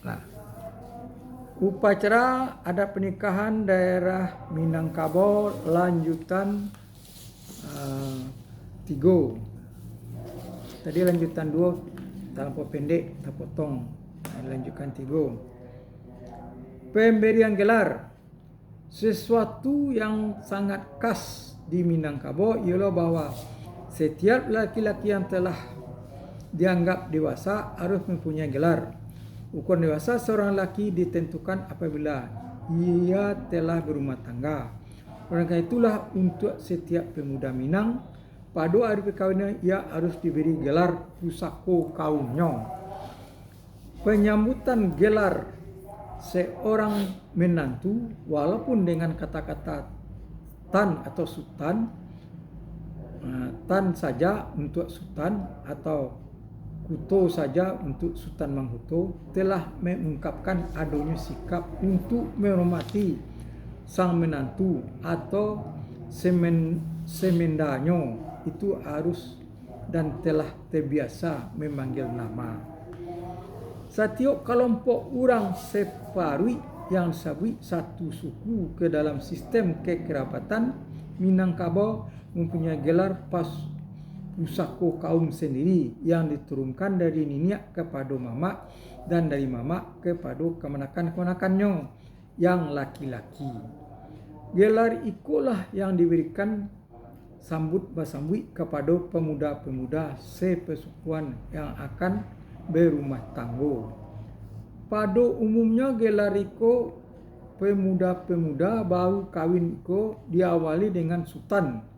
Nah, upacara adat pernikahan daerah Minangkabau lanjutan 3. Tadi lanjutan 2 terlampau pendek, terpotong. Lanjutkan 3. Pemberian gelar. Sesuatu yang sangat khas di Minangkabau ialah bahwa setiap laki-laki yang telah dianggap dewasa harus mempunyai gelar. Ukuran dewasa seorang laki ditentukan apabila ia telah berumah tangga. Oleh karena itulah untuk setiap pemuda Minang pada hari perkahwinan ia harus diberi gelar pusako kaumnya. Penyambutan gelar seorang menantu walaupun dengan kata-kata tan atau sultan, tan saja untuk sultan atau kuto saja untuk Sultan Manghuto, telah mengungkapkan adanya sikap untuk menghormati sang menantu atau semendanyo itu harus dan telah terbiasa memanggil nama. Setiap kelompok orang separui yang sabui satu suku ke dalam sistem kekerabatan Minangkabau mempunyai gelar pusako kaum sendiri yang diturunkan dari nenek kepada mama dan dari mama kepada kemenakan-kemenakannya yang laki-laki. Gelar ikulah yang diberikan sambut basambui kepada pemuda-pemuda sepesukuan yang akan berumah tangga. Pada umumnya gelar iko pemuda-pemuda baru kawin iko diawali dengan sultan.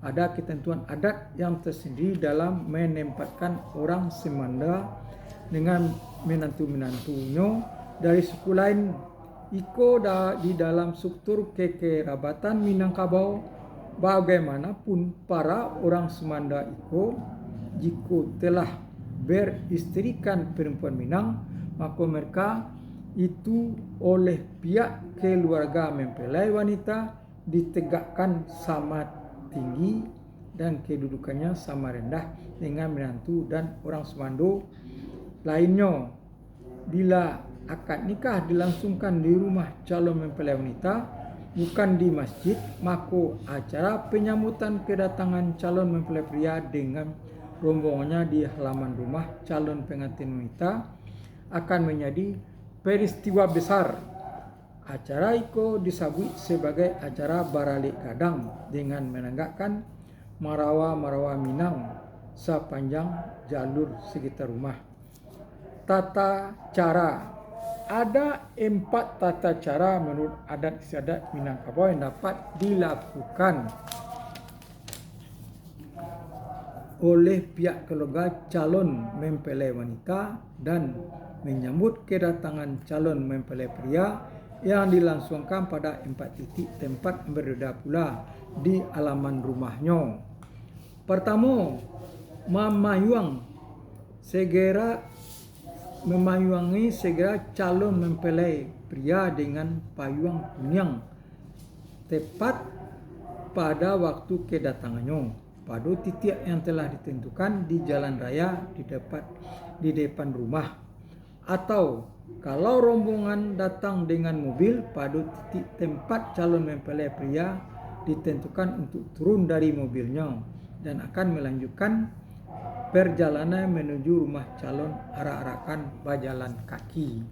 Ada ketentuan adat yang tersendiri dalam menempatkan orang semanda dengan menantu-menantunya dari suku lain. Iko di dalam struktur kekerabatan Minangkabau, bagaimanapun para orang semanda iko jika telah beristrikan perempuan Minang, maka mereka itu oleh pihak keluarga mempelai wanita ditegakkan sama tinggi dan kedudukannya sama rendah dengan menantu dan orang semando lainnya. Bila akad nikah dilangsungkan di rumah calon mempelai wanita bukan di masjid, maka acara penyambutan kedatangan calon mempelai pria dengan rombongannya di halaman rumah calon pengantin wanita akan menjadi peristiwa besar. Acara itu disebut sebagai acara baralik gadang dengan menegakkan marawa-marawa Minang sepanjang jalur sekitar rumah. Tata cara. Ada 4 tata cara menurut adat istiadat Minangkabau yang dapat dilakukan oleh pihak keluarga calon mempelai wanita dan menyambut kedatangan calon mempelai pria yang dilangsungkan pada 4 titik tempat berbeda pula di halaman rumahnya. Pertama, memayuangi segera calon mempelai pria dengan payung kuning tepat pada waktu kedatangannya pada titik yang telah ditentukan di jalan raya di depan rumah, atau kalau rombongan datang dengan mobil pada titik tempat calon mempelai pria ditentukan untuk turun dari mobilnya dan akan melanjutkan perjalanan menuju rumah calon arak-arakan berjalan kaki.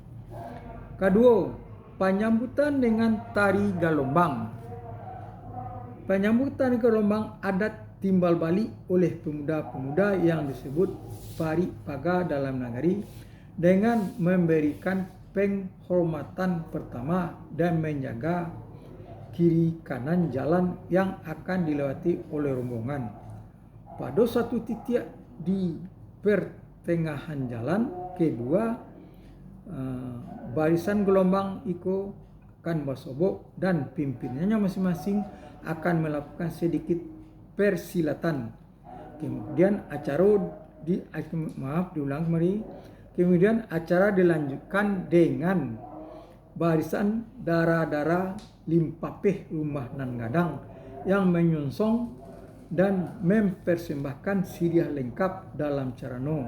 Kedua, penyambutan dengan tari galombang. Penyambutan galombang adat timbal balik oleh pemuda-pemuda yang disebut pari paga dalam nagari dengan memberikan penghormatan pertama dan menjaga kiri kanan jalan yang akan dilewati oleh rombongan. Pada satu titik di pertengahan jalan, kedua barisan gelombang itu akan bersobok dan pimpinannya masing-masing akan melakukan sedikit persilatan. Kemudian Kemudian acara dilanjutkan dengan barisan dara-dara limpapeh rumah nan gadang yang menyongsong dan mempersembahkan siriah lengkap dalam carano.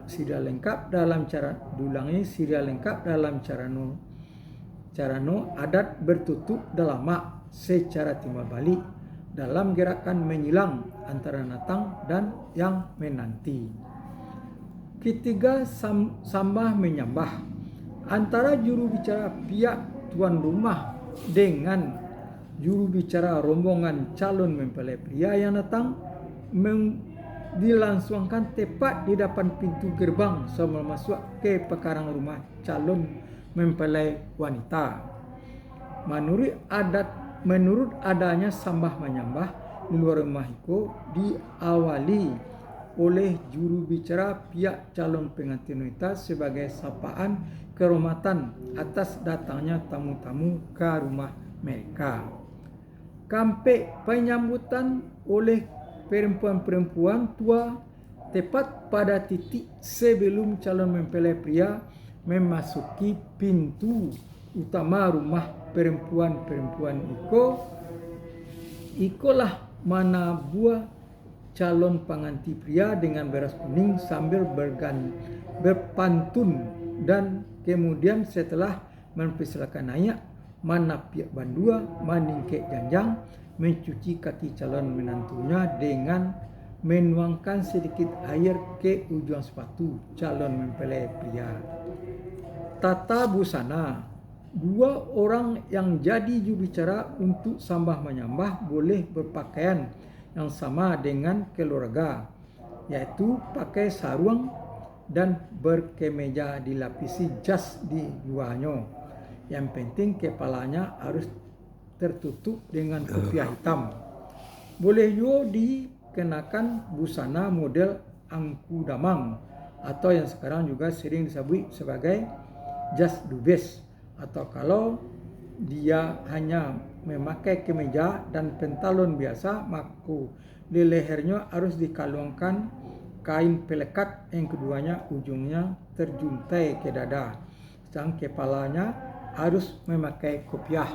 serial lengkap dalam cara dulangi serial lengkap dalam carano adat bertutup dalamak secara timbal balik dalam gerakan menyilang antara natang dan yang menanti. Ketiga, sambah menyambah antara juru bicara pihak tuan rumah dengan juru bicara rombongan calon mempelai pria yang datang dilangsungkan tepat di depan pintu gerbang sebelum masuk ke pekarang rumah calon mempelai wanita. Menurut adanya sambah menyambah di luar rumah itu diawali oleh juru bicara pihak calon pengantin wanita sebagai sapaan kehormatan atas datangnya tamu-tamu ke rumah mereka. Kampe penyambutan oleh perempuan-perempuan tua tepat pada titik sebelum calon mempelai pria memasuki pintu utama rumah perempuan-perempuan ikolah mana buah calon pengantin pria dengan beras kuning sambil berpantun dan kemudian setelah mempersilakan naik mana pihak bandua meningkek janjang mencuci kaki calon menantunya dengan menuangkan sedikit air ke ujung sepatu calon mempelai pria. Tata busana, dua orang yang jadi juru bicara untuk sambah menyambah boleh berpakaian yang sama dengan keluarga, yaitu pakai sarung dan berkemeja dilapisi jas di luarnya. Yang penting kepalanya harus tertutup dengan kopiah hitam. Boleh juga dikenakan busana model angku damang atau yang sekarang juga sering disebut sebagai jas dubes, atau kalau dia hanya memakai kemeja dan pantalon biasa, maka di lehernya harus dikalungkan kain pelekat yang keduanya ujungnya terjuntai ke dada, sedang kepalanya harus memakai kopiah.